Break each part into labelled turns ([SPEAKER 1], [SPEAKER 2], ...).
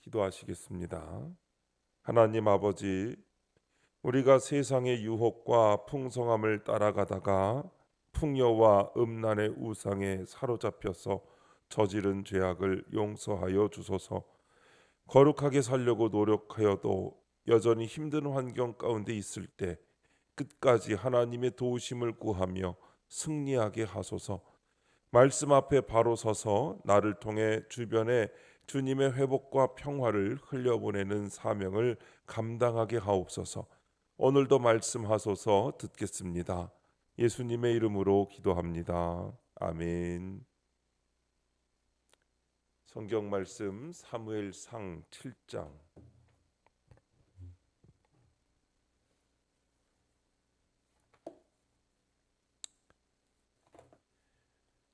[SPEAKER 1] 기도하시겠습니다. 하나님 아버지, 우리가 세상의 유혹과 풍성함을 따라가다가 풍요와 음란의 우상에 사로잡혀서 저지른 죄악을 용서하여 주소서. 거룩하게 살려고 노력하여도 여전히 힘든 환경 가운데 있을 때 끝까지 하나님의 도우심을 구하며 승리하게 하소서. 말씀 앞에 바로 서서 나를 통해 주변에 주님의 회복과 평화를 흘려보내는 사명을 감당하게 하옵소서. 오늘도 말씀하소서. 듣겠습니다. 예수님의 이름으로 기도합니다. 아멘. 성경 말씀 사무엘상 7장.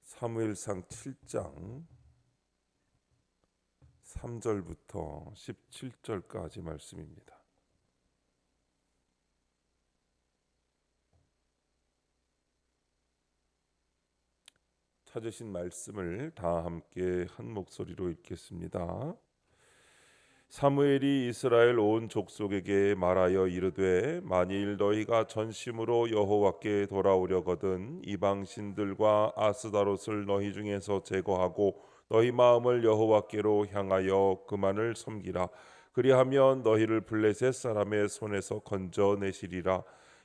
[SPEAKER 1] 사무엘상 7장 3절부터 17절까지 말씀입니다. 찾으신 말씀을 다 함께 한 목소리로 읽겠습니다. 사무엘이 이스라엘 온 족속에게 말하여 이르되 만일 너희가 전심으로 여호와께 돌아오려거든 이방 신들과 아스다롯을 너희 중에서 제거하고 너희 마음을 여호와께로 향하여 그만을 섬기라. 그리하면 너희를 블레셋 사람의 손에서 건져내시리라.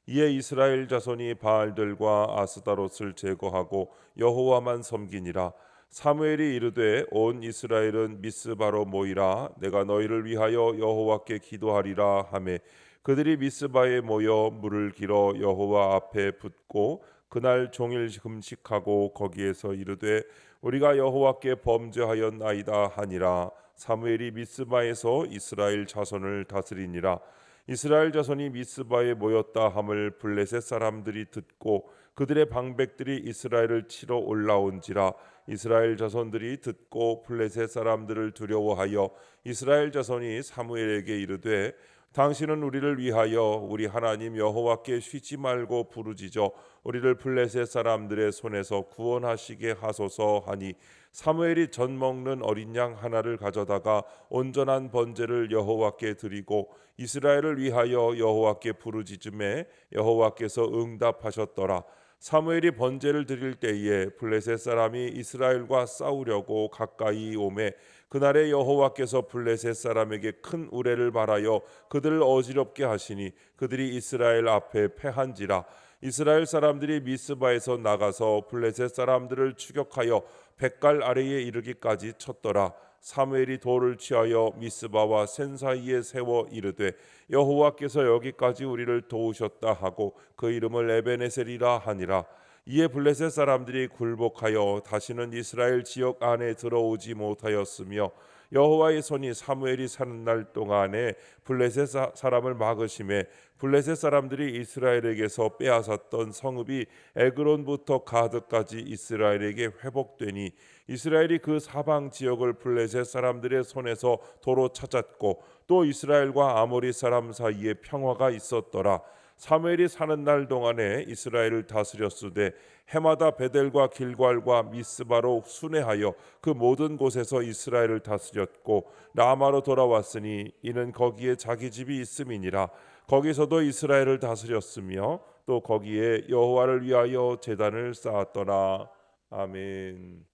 [SPEAKER 1] 이에 이스라엘 자손이 바알들과 아스다롯을 제거하고 여호와만 섬기니라. 사무엘이 이르되 온 이스라엘은 미스바로 모이라. 내가 너희를 위하여 여호와께 기도하리라 하매 그들이 미스바에 모여 물을 길어 여호와 앞에 붓고 그날 종일 금식하고 거기에서 이르되 우리가 여호와께 범죄하였나이다 하니라. 사무엘이 미스바에서 이스라엘 자손을 다스리니라. 이스라엘 자손이 미스바에 모였다 함을 블레셋 사람들이 듣고 그들의 방백들이 이스라엘을 치러 올라온지라. 이스라엘 자손들이 듣고 블레셋 사람들을 두려워하여 이스라엘 자손이 사무엘에게 이르되 당신은 우리를 위하여 우리 하나님 여호와께 쉬지 말고 부르짖어 우리를 블레셋 사람들의 손에서 구원하시게 하소서 하니 사무엘이 젖 먹는 어린 양 하나를 가져다가 온전한 번제를 여호와께 드리고 이스라엘을 위하여 여호와께 부르짖음에 여호와께서 응답하셨더라. 사무엘이 번제를 드릴 때에 블레셋 사람이 이스라엘과 싸우려고 가까이 오매 그날에 여호와께서 블레셋 사람에게 큰 우레를 발하여 그들을 어지럽게 하시니 그들이 이스라엘 앞에 패한지라. 이스라엘 사람들이 미스바에서 나가서 블레셋 사람들을 추격하여 뱃갈 아래에 이르기까지 쳤더라. 사무엘이 돌을 취하여 미스바와 센 사이에 세워 이르되 여호와께서 여기까지 우리를 도우셨다 하고 그 이름을 에베네셀이라 하니라. 이에 블레셋 사람들이 굴복하여 다시는 이스라엘 지역 안에 들어오지 못하였으며 여호와의 손이 사무엘이 사는 날 동안에 블레셋 사람을 막으심에 블레셋 사람들이 이스라엘에게서 빼앗았던 성읍이 에그론부터 가드까지 이스라엘에게 회복되니 이스라엘이 그 사방 지역을 블레셋 사람들의 손에서 도로 찾았고 또 이스라엘과 아모리 사람 사이에 평화가 있었더라. 사무엘이 사는 날 동안에 이스라엘을 다스렸으되 해마다 베델과 길갈과 미스바로 순회하여 그 모든 곳에서 이스라엘을 다스렸고 라마로 돌아왔으니 이는 거기에 자기 집이 있음이니라. 거기서도 이스라엘을 다스렸으며 또 거기에 여호와를 위하여 제단을 쌓았더라. 아멘.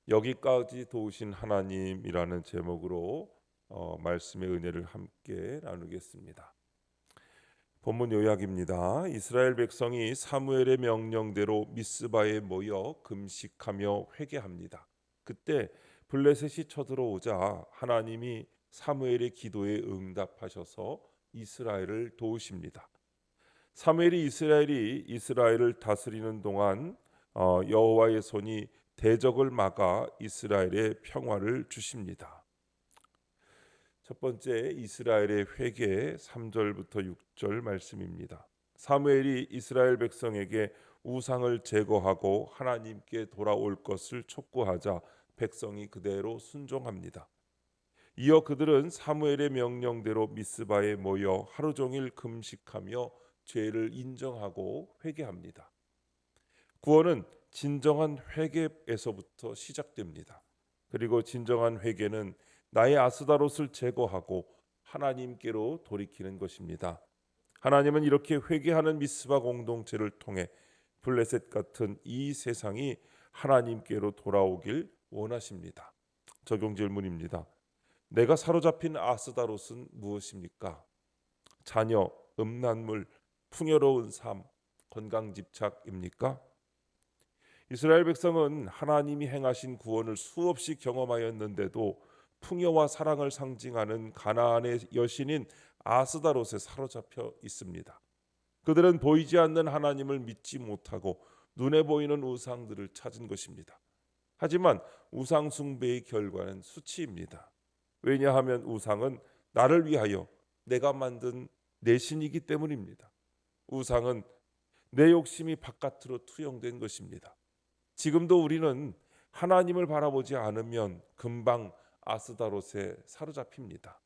[SPEAKER 1] 여기까지 도우신 하나님이라는 제목으로 말씀의 은혜를 함께 나누겠습니다. 본문 요약입니다. 이스라엘 백성이 사무엘의 명령대로 미스바에 모여 금식하며 회개합니다. 그때 블레셋이 쳐들어오자 하나님이 사무엘의 기도에 응답하셔서 이스라엘을 도우십니다. 사무엘이 이스라엘을 다스리는 동안 여호와의 손이 대적을 막아 이스라엘의 평화를 주십니다. 첫 번째 이스라엘의 회개 3절부터 6절 말씀입니다. 사무엘이 이스라엘 백성에게 우상을 제거하고 하나님께 돌아올 것을 촉구하자 백성이 그대로 순종합니다. 이어 그들은 사무엘의 명령대로 미스바에 모여 하루 종일 금식하며 죄를 인정하고 회개합니다. 구원은 진정한 회개에서부터 시작됩니다. 그리고 진정한 회개는 나의 아스다롯을 제거하고 하나님께로 돌이키는 것입니다. 하나님은 이렇게 회개하는 미스바 공동체를 통해 블레셋 같은 이 세상이 하나님께로 돌아오길 원하십니다. 적용 질문입니다. 내가 사로잡힌 아스다롯은 무엇입니까? 자녀, 음란물, 풍요로운 삶, 건강 집착입니까? 이스라엘 백성은 하나님이 행하신 구원을 수없이 경험하였는데도 풍요와 사랑을 상징하는 가나안의 여신인 아스다롯에 사로잡혀 있습니다. 그들은 보이지 않는 하나님을 믿지 못하고 눈에 보이는 우상들을 찾은 것입니다. 하지만 우상 숭배의 결과는 수치입니다. 왜냐하면 우상은 나를 위하여 내가 만든 내 신이기 때문입니다. 우상은 내 욕심이 바깥으로 투영된 것입니다. 지금도 우리는 하나님을 바라보지 않으면 금방 아스다롯에 사로잡힙니다.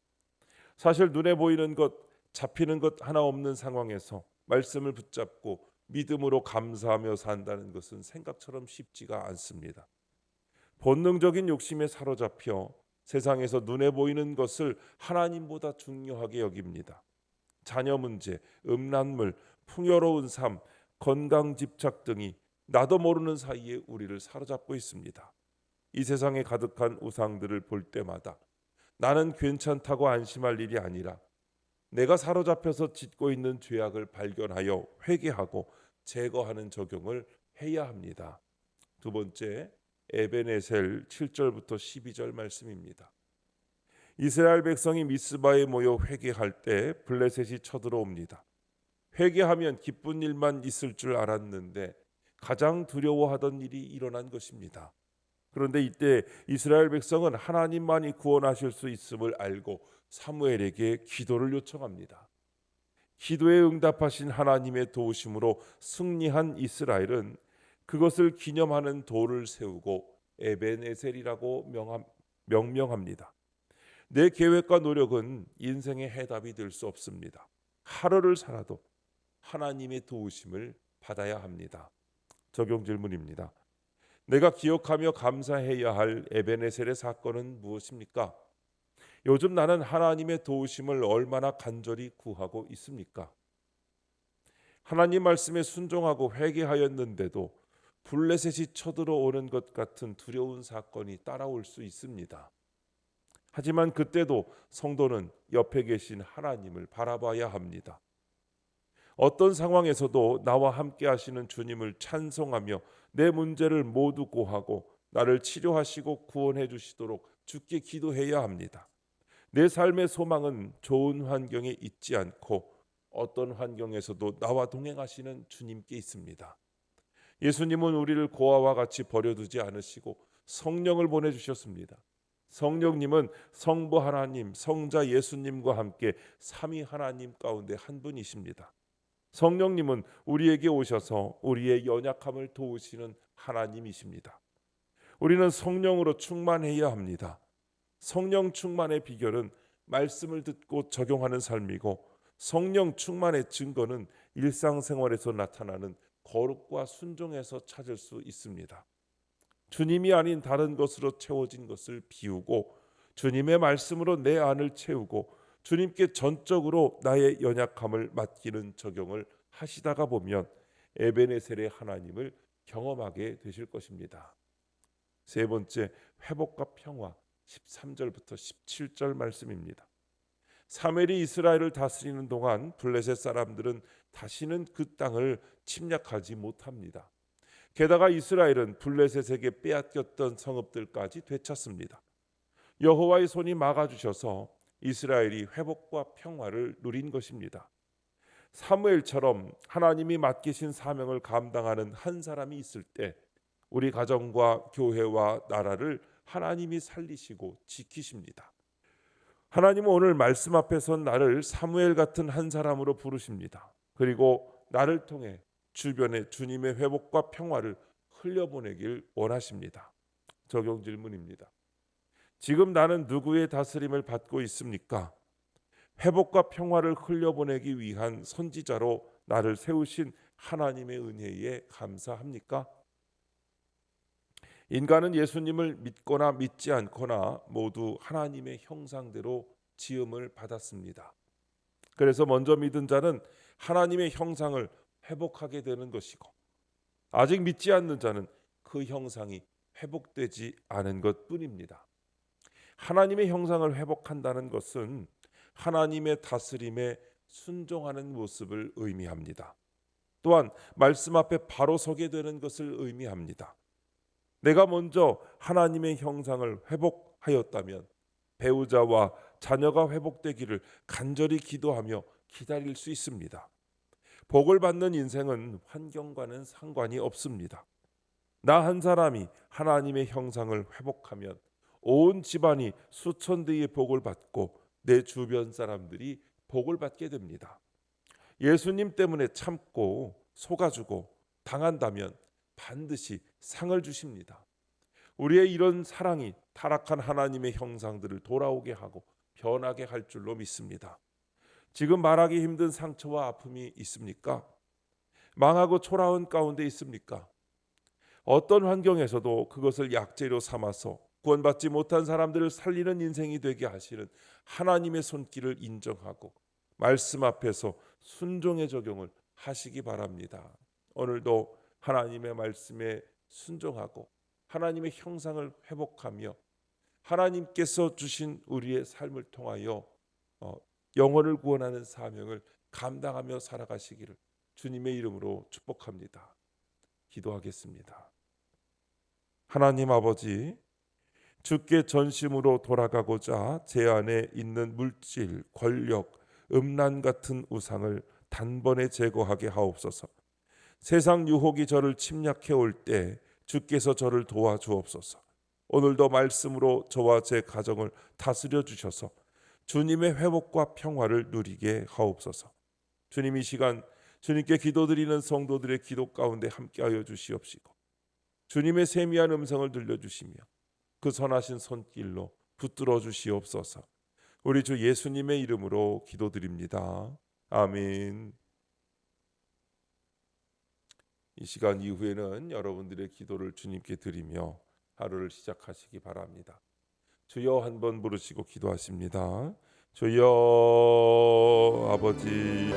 [SPEAKER 1] 사실 눈에 보이는 것, 잡히는 것 하나 없는 상황에서 말씀을 붙잡고 믿음으로 감사하며 산다는 것은 생각처럼 쉽지가 않습니다. 본능적인 욕심에 사로잡혀 세상에서 눈에 보이는 것을 하나님보다 중요하게 여깁니다. 자녀 문제, 음란물, 풍요로운 삶, 건강 집착 등이 나도 모르는 사이에 우리를 사로잡고 있습니다. 이 세상에 가득한 우상들을 볼 때마다 나는 괜찮다고 안심할 일이 아니라 내가 사로잡혀서 짓고 있는 죄악을 발견하여 회개하고 제거하는 적용을 해야 합니다. 두 번째, 에벤에셀 7절부터 12절 말씀입니다. 이스라엘 백성이 미스바에 모여 회개할 때 블레셋이 쳐들어옵니다. 회개하면 기쁜 일만 있을 줄 알았는데 가장 두려워하던 일이 일어난 것입니다. 그런데 이때 이스라엘 백성은 하나님만이 구원하실 수 있음을 알고 사무엘에게 기도를 요청합니다. 기도에 응답하신 하나님의 도우심으로 승리한 이스라엘은 그것을 기념하는 돌을 세우고 에벤에셀이라고 명명합니다. 내 계획과 노력은 인생의 해답이 될 수 없습니다. 하루를 살아도 하나님의 도우심을 받아야 합니다. 적용 질문입니다. 내가 기억하며 감사해야 할 에벤에셀의 사건은 무엇입니까? 요즘 나는 하나님의 도우심을 얼마나 간절히 구하고 있습니까? 하나님 말씀에 순종하고 회개하였는데도 블레셋이 쳐들어오는 것 같은 두려운 사건이 따라올 수 있습니다. 하지만 그때도 성도는 옆에 계신 하나님을 바라봐야 합니다. 어떤 상황에서도 나와 함께 하시는 주님을 찬송하며 내 문제를 모두 고하고 나를 치료하시고 구원해 주시도록 주께 기도해야 합니다. 내 삶의 소망은 좋은 환경에 있지 않고 어떤 환경에서도 나와 동행하시는 주님께 있습니다. 예수님은 우리를 고아와 같이 버려두지 않으시고 성령을 보내주셨습니다. 성령님은 성부 하나님, 성자 예수님과 함께 삼위 하나님 가운데 한 분이십니다. 성령님은 우리에게 오셔서 우리의 연약함을 도우시는 하나님이십니다. 우리는 성령으로 충만해야 합니다. 성령 충만의 비결은 말씀을 듣고 적용하는 삶이고 성령 충만의 증거는 일상생활에서 나타나는 거룩과 순종에서 찾을 수 있습니다. 주님이 아닌 다른 것으로 채워진 것을 비우고 주님의 말씀으로 내 안을 채우고 주님께 전적으로 나의 연약함을 맡기는 적용을 하시다가 보면 에베네셀의 하나님을 경험하게 되실 것입니다. 세 번째, 회복과 평화 13절부터 17절 말씀입니다. 사무엘이 이스라엘을 다스리는 동안 블레셋 사람들은 다시는 그 땅을 침략하지 못합니다. 게다가 이스라엘은 블레셋에게 빼앗겼던 성읍들까지 되찾습니다. 여호와의 손이 막아주셔서 이스라엘이 회복과 평화를 누린 것입니다. 사무엘처럼 하나님이 맡기신 사명을 감당하는 한 사람이 있을 때 우리 가정과 교회와 나라를 하나님이 살리시고 지키십니다. 하나님은 오늘 말씀 앞에 선 나를 사무엘 같은 한 사람으로 부르십니다. 그리고 나를 통해 주변에 주님의 회복과 평화를 흘려보내길 원하십니다. 적용 질문입니다. 지금 나는 누구의 다스림을 받고 있습니까? 회복과 평화를 흘려보내기 위한 선지자로 나를 세우신 하나님의 은혜에 감사합니까? 인간은 예수님을 믿거나 믿지 않거나 모두 하나님의 형상대로 지음을 받았습니다. 그래서 먼저 믿은 자는 하나님의 형상을 회복하게 되는 것이고, 아직 믿지 않는 자는 그 형상이 회복되지 않은 것뿐입니다. 하나님의 형상을 회복한다는 것은 하나님의 다스림에 순종하는 모습을 의미합니다. 또한 말씀 앞에 바로 서게 되는 것을 의미합니다. 내가 먼저 하나님의 형상을 회복하였다면 배우자와 자녀가 회복되기를 간절히 기도하며 기다릴 수 있습니다. 복을 받는 인생은 환경과는 상관이 없습니다. 나 한 사람이 하나님의 형상을 회복하면 온 집안이 수천 대의 복을 받고 내 주변 사람들이 복을 받게 됩니다. 예수님 때문에 참고 속아주고 당한다면 반드시 상을 주십니다. 우리의 이런 사랑이 타락한 하나님의 형상들을 돌아오게 하고 변하게 할 줄로 믿습니다. 지금 말하기 힘든 상처와 아픔이 있습니까? 망하고 초라한 가운데 있습니까? 어떤 환경에서도 그것을 약재로 삼아서 구원받지 못한 사람들을 살리는 인생이 되게 하시는 하나님의 손길을 인정하고 말씀 앞에서 순종의 적용을 하시기 바랍니다. 오늘도 하나님의 말씀에 순종하고 하나님의 형상을 회복하며 하나님께서 주신 우리의 삶을 통하여 영혼을 구원하는 사명을 감당하며 살아가시기를 주님의 이름으로 축복합니다. 기도하겠습니다. 하나님 아버지, 주께 전심으로 돌아가고자 제 안에 있는 물질, 권력, 음란 같은 우상을 단번에 제거하게 하옵소서. 세상 유혹이 저를 침략해 올 때 주께서 저를 도와주옵소서. 오늘도 말씀으로 저와 제 가정을 다스려 주셔서 주님의 회복과 평화를 누리게 하옵소서. 주님, 이 시간 주님께 기도드리는 성도들의 기도 가운데 함께하여 주시옵시고 주님의 세미한 음성을 들려주시며 그 선하신 손길로 붙들어 주시옵소서. 우리 주 예수님의 이름으로 기도드립니다. 아멘. 이 시간 이후에는 여러분들의 기도를 주님께 드리며 하루를 시작하시기 바랍니다. 주여 한번 부르시고 기도하십니다. 주여 아버지